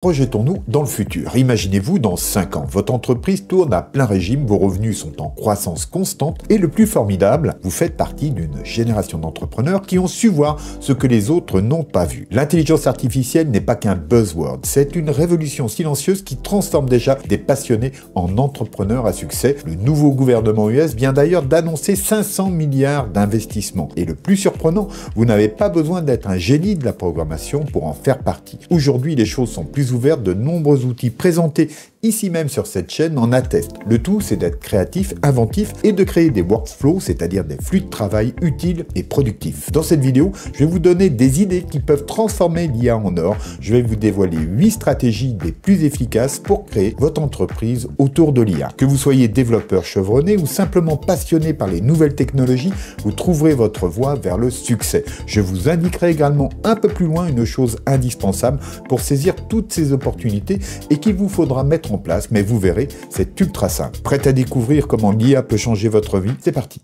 Projetons-nous dans le futur. Imaginez-vous dans 5 ans. Votre entreprise tourne à plein régime, vos revenus sont en croissance constante et le plus formidable, vous faites partie d'une génération d'entrepreneurs qui ont su voir ce que les autres n'ont pas vu. L'intelligence artificielle n'est pas qu'un buzzword, c'est une révolution silencieuse qui transforme déjà des passionnés en entrepreneurs à succès. Le nouveau gouvernement US vient d'ailleurs d'annoncer 500 milliards d'investissements. Et le plus surprenant, vous n'avez pas besoin d'être un génie de la programmation pour en faire partie. Aujourd'hui, les choses sont plus ouvertes, de nombreux outils présentés ici même sur cette chaîne en attestent. Le tout, c'est d'être créatif, inventif et de créer des workflows, c'est-à-dire des flux de travail utiles et productifs. Dans cette vidéo, je vais vous donner des idées qui peuvent transformer l'IA en or. Je vais vous dévoiler 8 stratégies les plus efficaces pour créer votre entreprise autour de l'IA. Que vous soyez développeur chevronné ou simplement passionné par les nouvelles technologies, vous trouverez votre voie vers le succès. Je vous indiquerai également un peu plus loin une chose indispensable pour saisir toutes ces opportunités et qu'il vous faudra mettre en place, mais vous verrez, c'est ultra simple. Prêt à découvrir comment l'IA peut changer votre vie? C'est parti!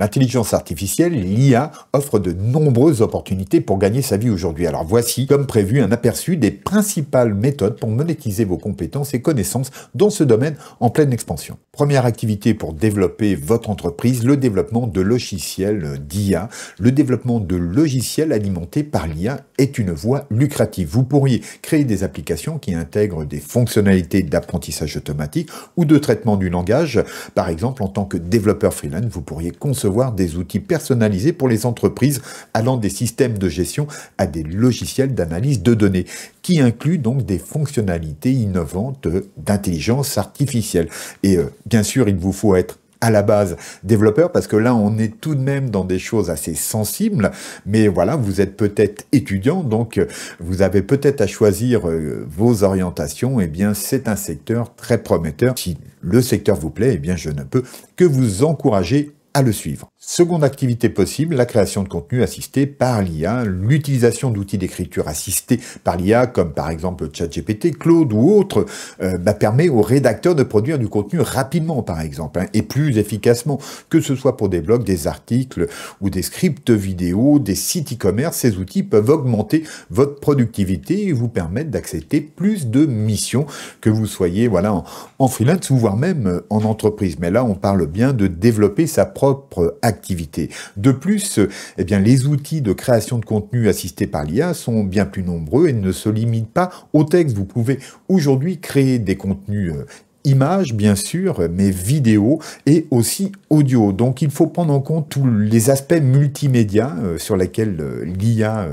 L'intelligence artificielle, l'IA, offre de nombreuses opportunités pour gagner sa vie aujourd'hui. Alors voici, comme prévu, un aperçu des principales méthodes pour monétiser vos compétences et connaissances dans ce domaine en pleine expansion. Première activité pour développer votre entreprise, le développement de logiciels d'IA. Le développement de logiciels alimentés par l'IA est une voie lucrative. Vous pourriez créer des applications qui intègrent des fonctionnalités d'apprentissage automatique ou de traitement du langage. Par exemple, en tant que développeur freelance, vous pourriez concevoir des outils personnalisés pour les entreprises allant des systèmes de gestion à des logiciels d'analyse de données qui incluent donc des fonctionnalités innovantes d'intelligence artificielle. Et bien sûr, il vous faut être à la base développeur, parce que là on est tout de même dans des choses assez sensibles, mais voilà, vous êtes peut-être étudiant, donc vous avez peut-être à choisir vos orientations. Eh bien c'est un secteur très prometteur. Si le secteur vous plaît, eh bien je ne peux que vous encourager à le suivre. Seconde activité possible, la création de contenu assisté par l'IA, l'utilisation d'outils d'écriture assistés par l'IA, comme par exemple ChatGPT, Claude ou autres, permet aux rédacteurs de produire du contenu rapidement, par exemple, et plus efficacement, que ce soit pour des blogs, des articles ou des scripts vidéo, des sites e-commerce. Ces outils peuvent augmenter votre productivité et vous permettre d'accepter plus de missions, que vous soyez en freelance ou voire même en entreprise. Mais là, on parle bien de développer sa propre activité. De plus, les outils de création de contenu assistés par l'IA sont bien plus nombreux et ne se limitent pas au texte. Vous pouvez aujourd'hui créer des contenus images, bien sûr, mais vidéo et aussi audio. Donc, il faut prendre en compte tous les aspects multimédia sur lesquels l'IA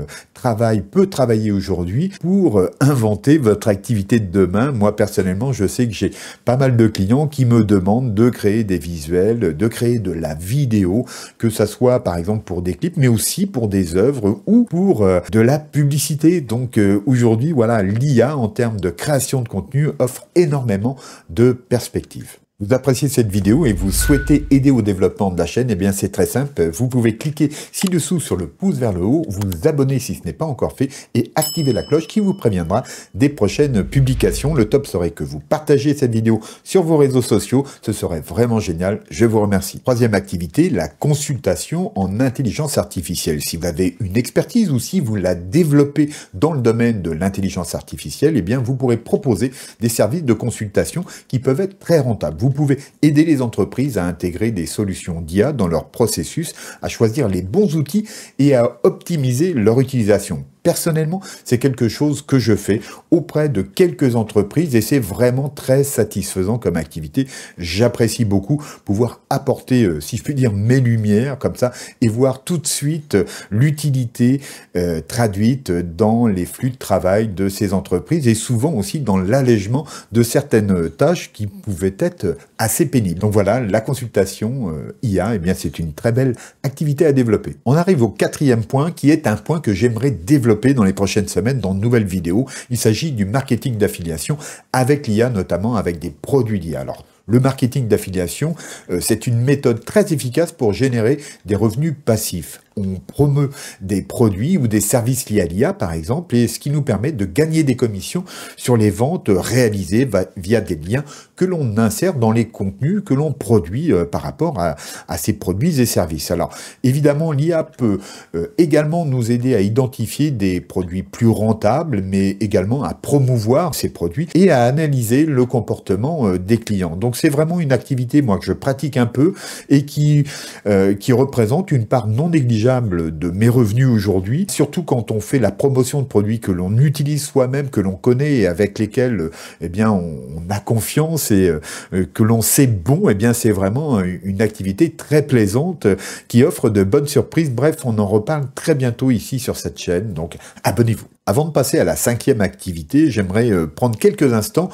peut travailler aujourd'hui pour inventer votre activité de demain. Moi, personnellement, je sais que j'ai pas mal de clients qui me demandent de créer des visuels, de créer de la vidéo, que ça soit, par exemple, pour des clips, mais aussi pour des œuvres ou pour de la publicité. Donc, aujourd'hui, voilà, l'IA, en termes de création de contenu, offre énormément de perspectives. Vous appréciez cette vidéo et vous souhaitez aider au développement de la chaîne, eh bien c'est très simple, vous pouvez cliquer ci-dessous sur le pouce vers le haut, vous abonner si ce n'est pas encore fait et activer la cloche qui vous préviendra des prochaines publications. Le top serait que vous partagiez cette vidéo sur vos réseaux sociaux, ce serait vraiment génial, je vous remercie. Troisième activité, la consultation en intelligence artificielle. Si vous avez une expertise ou si vous la développez dans le domaine de l'intelligence artificielle, eh bien vous pourrez proposer des services de consultation qui peuvent être très rentables. Vous pouvez aider les entreprises à intégrer des solutions d'IA dans leur processus, à choisir les bons outils et à optimiser leur utilisation. Personnellement, c'est quelque chose que je fais auprès de quelques entreprises et c'est vraiment très satisfaisant comme activité. J'apprécie beaucoup pouvoir apporter, si je puis dire, mes lumières comme ça et voir tout de suite l'utilité traduite dans les flux de travail de ces entreprises et souvent aussi dans l'allègement de certaines tâches qui pouvaient être assez pénibles. Donc voilà, la consultation IA, eh bien c'est une très belle activité à développer. On arrive au quatrième point qui est un point que j'aimerais développer dans les prochaines semaines dans de nouvelles vidéos. Il s'agit du marketing d'affiliation avec l'IA, notamment avec des produits d'IA. Alors, le marketing d'affiliation, c'est une méthode très efficace pour générer des revenus passifs. on promeut des produits ou des services liés à l'IA, par exemple, et ce qui nous permet de gagner des commissions sur les ventes réalisées via des liens que l'on insère dans les contenus que l'on produit par rapport à ces produits et services. Alors, évidemment, l'IA peut également nous aider à identifier des produits plus rentables, mais également à promouvoir ces produits et à analyser le comportement des clients. Donc, c'est vraiment une activité, moi, que je pratique un peu et qui représente une part non négligeable de mes revenus aujourd'hui, surtout quand on fait la promotion de produits que l'on utilise soi-même, que l'on connaît et avec lesquels eh bien, on a confiance et que l'on sait bon, eh bien, c'est vraiment une activité très plaisante qui offre de bonnes surprises. Bref, on en reparle très bientôt ici sur cette chaîne, donc abonnez-vous. Avant de passer à la 5e activité, j'aimerais prendre quelques instants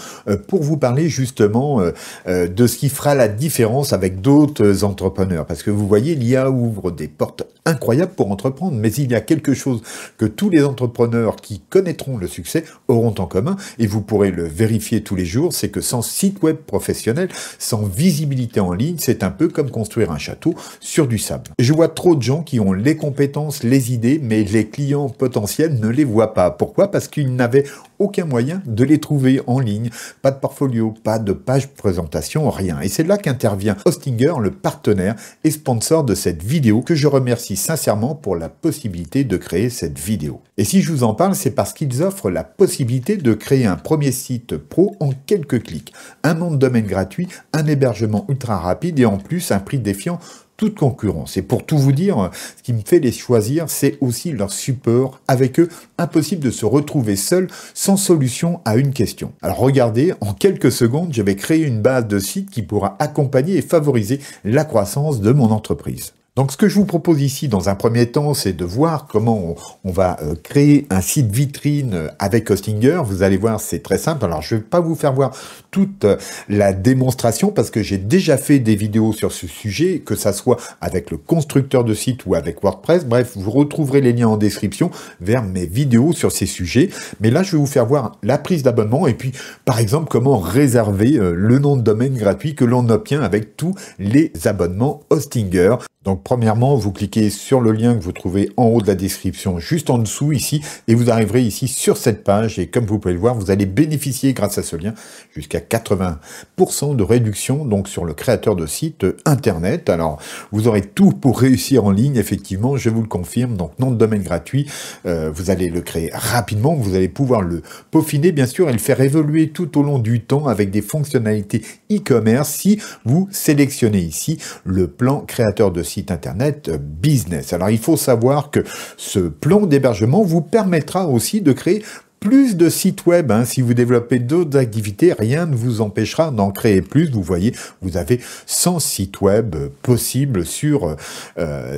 pour vous parler justement de ce qui fera la différence avec d'autres entrepreneurs. Parce que vous voyez, l'IA ouvre des portes incroyables pour entreprendre, mais il y a quelque chose que tous les entrepreneurs qui connaîtront le succès auront en commun, et vous pourrez le vérifier tous les jours, c'est que sans site web professionnel, sans visibilité en ligne, c'est un peu comme construire un château sur du sable. Je vois trop de gens qui ont les compétences, les idées, mais les clients potentiels ne les voient pas. Pourquoi? Parce qu'ils n'avaient aucun moyen de les trouver en ligne. Pas de portfolio, pas de page présentation, rien. Et c'est là qu'intervient Hostinger, le partenaire et sponsor de cette vidéo, que je remercie sincèrement pour la possibilité de créer cette vidéo. Et si je vous en parle, c'est parce qu'ils offrent la possibilité de créer un premier site pro en quelques clics. Un nom de domaine gratuit, un hébergement ultra rapide et en plus un prix défiant toute concurrence. Et pour tout vous dire, ce qui me fait les choisir, c'est aussi leur support. Avec eux, impossible de se retrouver seul sans solution à une question. Alors regardez, en quelques secondes, je vais créer une base de sites qui pourra accompagner et favoriser la croissance de mon entreprise. Donc ce que je vous propose ici dans un premier temps, c'est de voir comment on va créer un site vitrine avec Hostinger. Vous allez voir, c'est très simple. Alors je ne vais pas vous faire voir toute la démonstration parce que j'ai déjà fait des vidéos sur ce sujet, que ça soit avec le constructeur de site ou avec WordPress. Bref, vous retrouverez les liens en description vers mes vidéos sur ces sujets. Mais là, je vais vous faire voir la prise d'abonnement et puis, par exemple, comment réserver le nom de domaine gratuit que l'on obtient avec tous les abonnements Hostinger. Donc premièrement, vous cliquez sur le lien que vous trouvez en haut de la description, juste en dessous ici, et vous arriverez ici sur cette page, et comme vous pouvez le voir, vous allez bénéficier grâce à ce lien jusqu'à 80% de réduction donc sur le créateur de site internet. Alors vous aurez tout pour réussir en ligne, effectivement, je vous le confirme. Donc nom de domaine gratuit, vous allez le créer rapidement, vous allez pouvoir le peaufiner bien sûr et le faire évoluer tout au long du temps avec des fonctionnalités e-commerce si vous sélectionnez ici le plan créateur de site internet business. Alors il faut savoir que ce plan d'hébergement vous permettra aussi de créer plus de sites web. Si vous développez d'autres activités, rien ne vous empêchera d'en créer plus. Vous voyez, vous avez 100 sites web possibles sur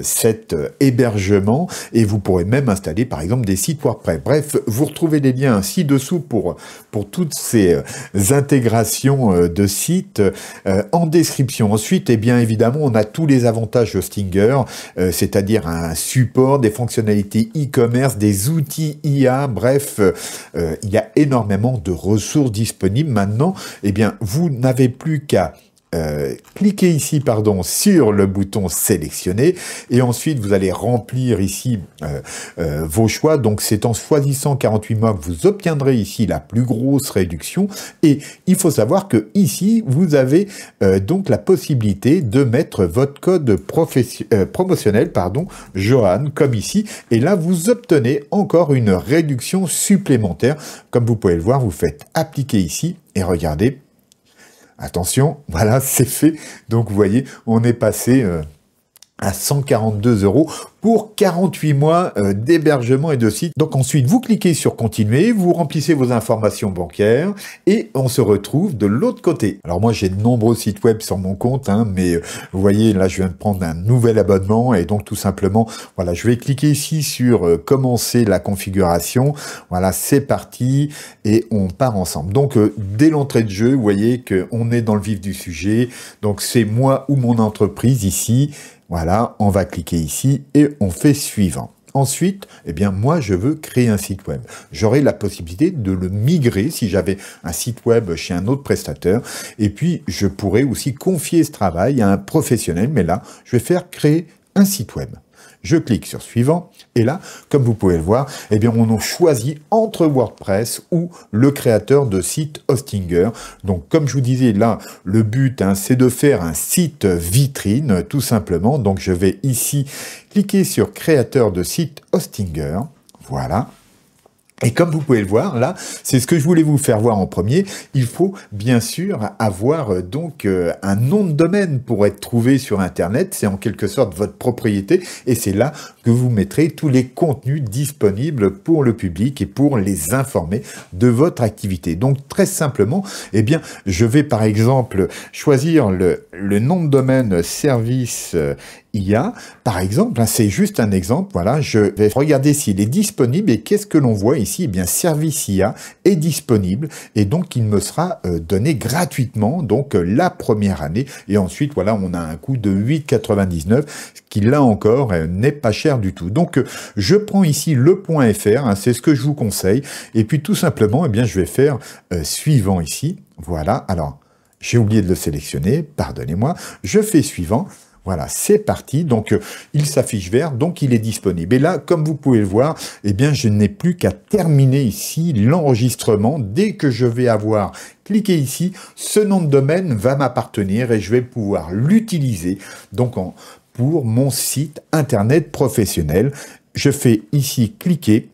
cet hébergement et vous pourrez même installer par exemple des sites WordPress. Bref, vous retrouvez les liens ci-dessous pour toutes ces intégrations de sites en description. Ensuite, eh bien évidemment, on a tous les avantages Hostinger, c'est-à-dire un support, des fonctionnalités e-commerce, des outils IA, bref, il y a énormément de ressources disponibles. Maintenant, eh bien, vous n'avez plus qu'à cliquez ici sur le bouton sélectionner et ensuite vous allez remplir ici vos choix. Donc c'est en choisissant 48 mois que vous obtiendrez ici la plus grosse réduction et il faut savoir que ici vous avez donc la possibilité de mettre votre code promotionnel Johan comme ici et là vous obtenez encore une réduction supplémentaire. Comme vous pouvez le voir, vous faites appliquer ici et regardez. Attention, voilà, c'est fait. Donc, vous voyez, on est passé à 142 € pour 48 mois d'hébergement et de site. Donc ensuite, vous cliquez sur continuer, vous remplissez vos informations bancaires et on se retrouve de l'autre côté. Alors moi, j'ai de nombreux sites web sur mon compte, mais vous voyez, là, je viens de prendre un nouvel abonnement et donc tout simplement, voilà, je vais cliquer ici sur commencer la configuration. Voilà, c'est parti et on part ensemble. Donc, dès l'entrée de jeu, vous voyez qu'on est dans le vif du sujet. Donc, c'est moi ou mon entreprise ici. Voilà, on va cliquer ici et on fait suivant. Ensuite, eh bien, moi, je veux créer un site web. J'aurai la possibilité de le migrer si j'avais un site web chez un autre prestataire. Et puis, je pourrais aussi confier ce travail à un professionnel. Mais là, je vais faire créer un site web. Je clique sur suivant et là, comme vous pouvez le voir, eh bien on choisit entre WordPress ou le créateur de site Hostinger. Donc comme je vous disais là, le but c'est de faire un site vitrine tout simplement. Donc je vais ici cliquer sur créateur de site Hostinger. Voilà. Et comme vous pouvez le voir, là, c'est ce que je voulais vous faire voir en premier. Il faut bien sûr avoir donc un nom de domaine pour être trouvé sur Internet. C'est en quelque sorte votre propriété et c'est là que vous mettrez tous les contenus disponibles pour le public et pour les informer de votre activité. Donc très simplement, eh bien, je vais par exemple choisir le nom de domaine service IA, par exemple, c'est juste un exemple, voilà, je vais regarder s'il est disponible et qu'est-ce que l'on voit ici, eh bien, Service IA est disponible et donc il me sera donné gratuitement, donc la première année et ensuite, voilà, on a un coût de 8,99, ce qui là encore n'est pas cher du tout. Donc, je prends ici le .fr, c'est ce que je vous conseille et puis tout simplement, eh bien, je vais faire suivant ici, voilà, alors, j'ai oublié de le sélectionner, pardonnez-moi, je fais suivant. Voilà, c'est parti. Donc, il s'affiche vert, donc il est disponible. Et là, comme vous pouvez le voir, eh bien, je n'ai plus qu'à terminer ici l'enregistrement. Dès que je vais avoir cliqué ici, ce nom de domaine va m'appartenir et je vais pouvoir l'utiliser donc pour mon site internet professionnel. Je fais ici cliquer.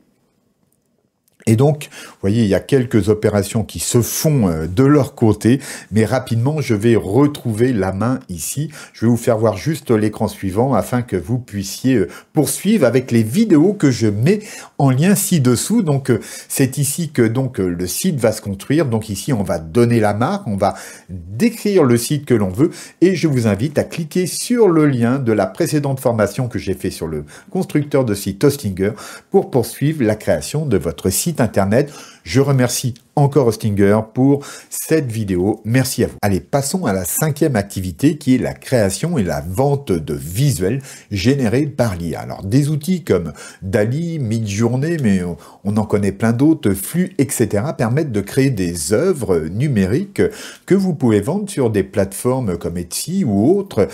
Et donc, vous voyez, il y a quelques opérations qui se font de leur côté, mais rapidement, je vais retrouver la main ici. Je vais vous faire voir juste l'écran suivant afin que vous puissiez poursuivre avec les vidéos que je mets en lien ci-dessous. Donc, c'est ici que donc le site va se construire. Donc ici, on va donner la marque, on va décrire le site que l'on veut et je vous invite à cliquer sur le lien de la précédente formation que j'ai fait sur le constructeur de site Hostinger pour poursuivre la création de votre site internet. Je remercie encore Hostinger pour cette vidéo. Merci à vous. Allez, passons à la 5e activité qui est la création et la vente de visuels générés par l'IA. Alors, des outils comme DALL-E, Midjourney, mais on en connaît plein d'autres, Flux, etc. permettent de créer des œuvres numériques que vous pouvez vendre sur des plateformes comme Etsy ou autres,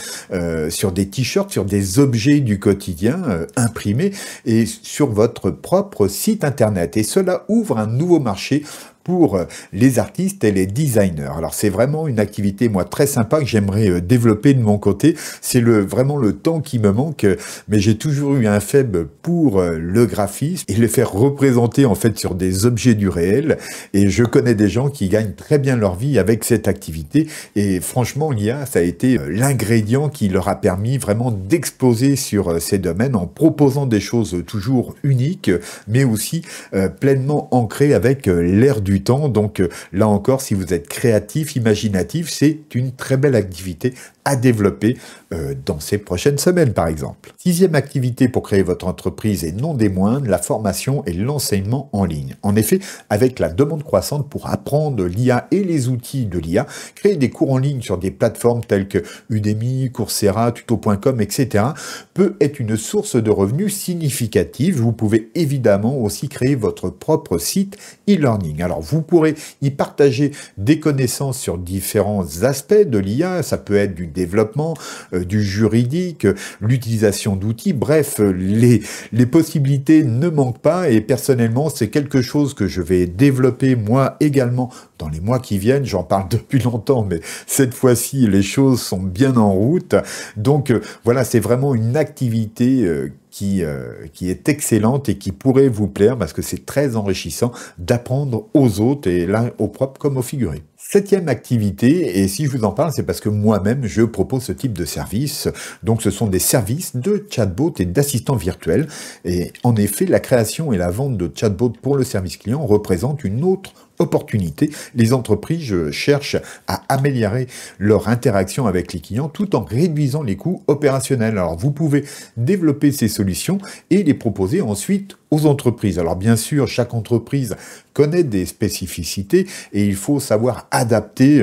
sur des t-shirts, sur des objets du quotidien imprimés et sur votre propre site internet. Et cela ouvre un nouveau marché pour les artistes et les designers. Alors c'est vraiment une activité moi très sympa que j'aimerais développer de mon côté. C'est vraiment le temps qui me manque, mais j'ai toujours eu un faible pour le graphisme et le faire représenter en fait sur des objets du réel. Et je connais des gens qui gagnent très bien leur vie avec cette activité. Et franchement, l'IA, ça a été l'ingrédient qui leur a permis vraiment d'exploser sur ces domaines en proposant des choses toujours uniques, mais aussi pleinement ancrées avec l'ère du temps. Donc là encore, si vous êtes créatif, imaginatif, c'est une très belle activité à développer dans ces prochaines semaines, par exemple. 6e activité pour créer votre entreprise et non des moindres, la formation et l'enseignement en ligne. En effet, avec la demande croissante pour apprendre l'IA et les outils de l'IA, créer des cours en ligne sur des plateformes telles que Udemy, Coursera, tuto.com, etc. peut être une source de revenus significative. Vous pouvez évidemment aussi créer votre propre site e-learning. Alors, vous pourrez y partager des connaissances sur différents aspects de l'IA. Ça peut être du développement, du juridique, l'utilisation d'outils, bref, les possibilités ne manquent pas et personnellement, c'est quelque chose que je vais développer moi également dans les mois qui viennent. J'en parle depuis longtemps, mais cette fois-ci, les choses sont bien en route. Donc voilà, c'est vraiment une activité qui est excellente et qui pourrait vous plaire parce que c'est très enrichissant d'apprendre aux autres et là, au propre comme au figuré. 7e activité, et si je vous en parle, c'est parce que moi-même, je propose ce type de service. Donc, ce sont des services de chatbot et d'assistants virtuels. Et en effet, la création et la vente de chatbots pour le service client représentent une autre opportunité. Les entreprises cherchent à améliorer leur interaction avec les clients tout en réduisant les coûts opérationnels. Alors, vous pouvez développer ces solutions et les proposer ensuite aux entreprises. Alors bien sûr, chaque entreprise connaît des spécificités et il faut savoir adapter,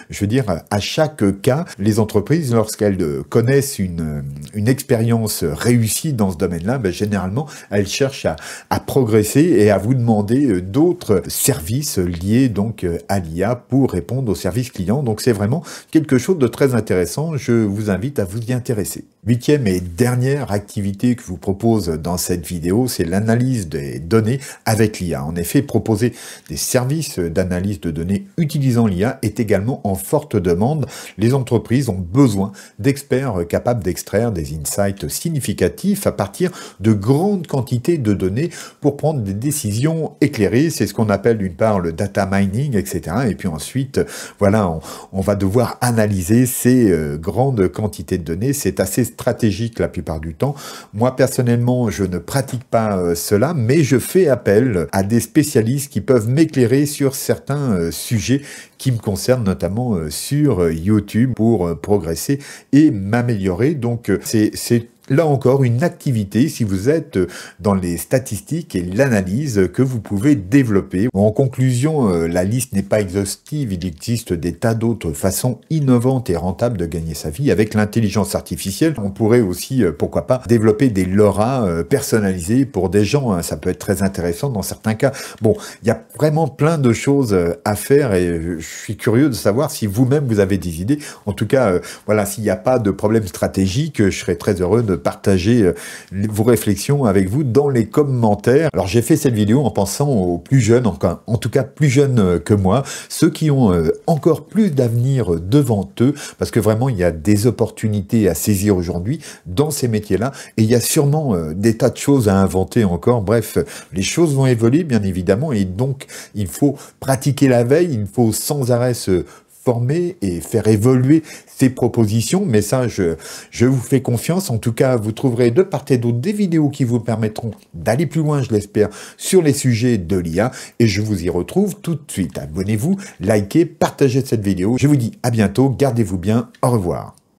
je veux dire, à chaque cas. Les entreprises, lorsqu'elles connaissent une expérience réussie dans ce domaine-là, ben, généralement, elles cherchent à progresser et à vous demander d'autres services liés donc à l'IA pour répondre aux services clients. Donc c'est vraiment quelque chose de très intéressant. Je vous invite à vous y intéresser. Huitième et dernière activité que je vous propose dans cette vidéo, c'est l'analyse des données avec l'IA. En effet, proposer des services d'analyse de données utilisant l'IA est également en forte demande. Les entreprises ont besoin d'experts capables d'extraire des insights significatifs à partir de grandes quantités de données pour prendre des décisions éclairées. C'est ce qu'on appelle d'une part le data mining, etc. Et puis ensuite, voilà, on va devoir analyser ces grandes quantités de données. C'est assez stratégique la plupart du temps. Moi, personnellement, je ne pratique pas cela, mais je fais appel à des spécialistes qui peuvent m'éclairer sur certains sujets qui me concernent, notamment sur YouTube, pour progresser et m'améliorer. Donc, c'est là encore une activité, si vous êtes dans les statistiques et l'analyse, que vous pouvez développer. En conclusion, la liste n'est pas exhaustive, il existe des tas d'autres façons innovantes et rentables de gagner sa vie avec l'intelligence artificielle. On pourrait aussi, pourquoi pas, développer des LoRa personnalisés pour des gens, ça peut être très intéressant dans certains cas. Bon, il y a vraiment plein de choses à faire et je suis curieux de savoir si vous-même vous avez des idées. En tout cas, voilà, s'il n'y a pas de problème stratégique, je serais très heureux de partager vos réflexions avec vous dans les commentaires. Alors j'ai fait cette vidéo en pensant aux plus jeunes, en tout cas plus jeunes que moi, ceux qui ont encore plus d'avenir devant eux, parce que vraiment il y a des opportunités à saisir aujourd'hui dans ces métiers-là, et il y a sûrement des tas de choses à inventer encore. Bref, les choses vont évoluer bien évidemment, et donc il faut pratiquer la veille, il faut sans arrêt se former et faire évoluer ces propositions, mais ça, je vous fais confiance. En tout cas, vous trouverez de part et d'autre des vidéos qui vous permettront d'aller plus loin, je l'espère, sur les sujets de l'IA, et je vous y retrouve tout de suite. Abonnez-vous, likez, partagez cette vidéo. Je vous dis à bientôt, gardez-vous bien, au revoir.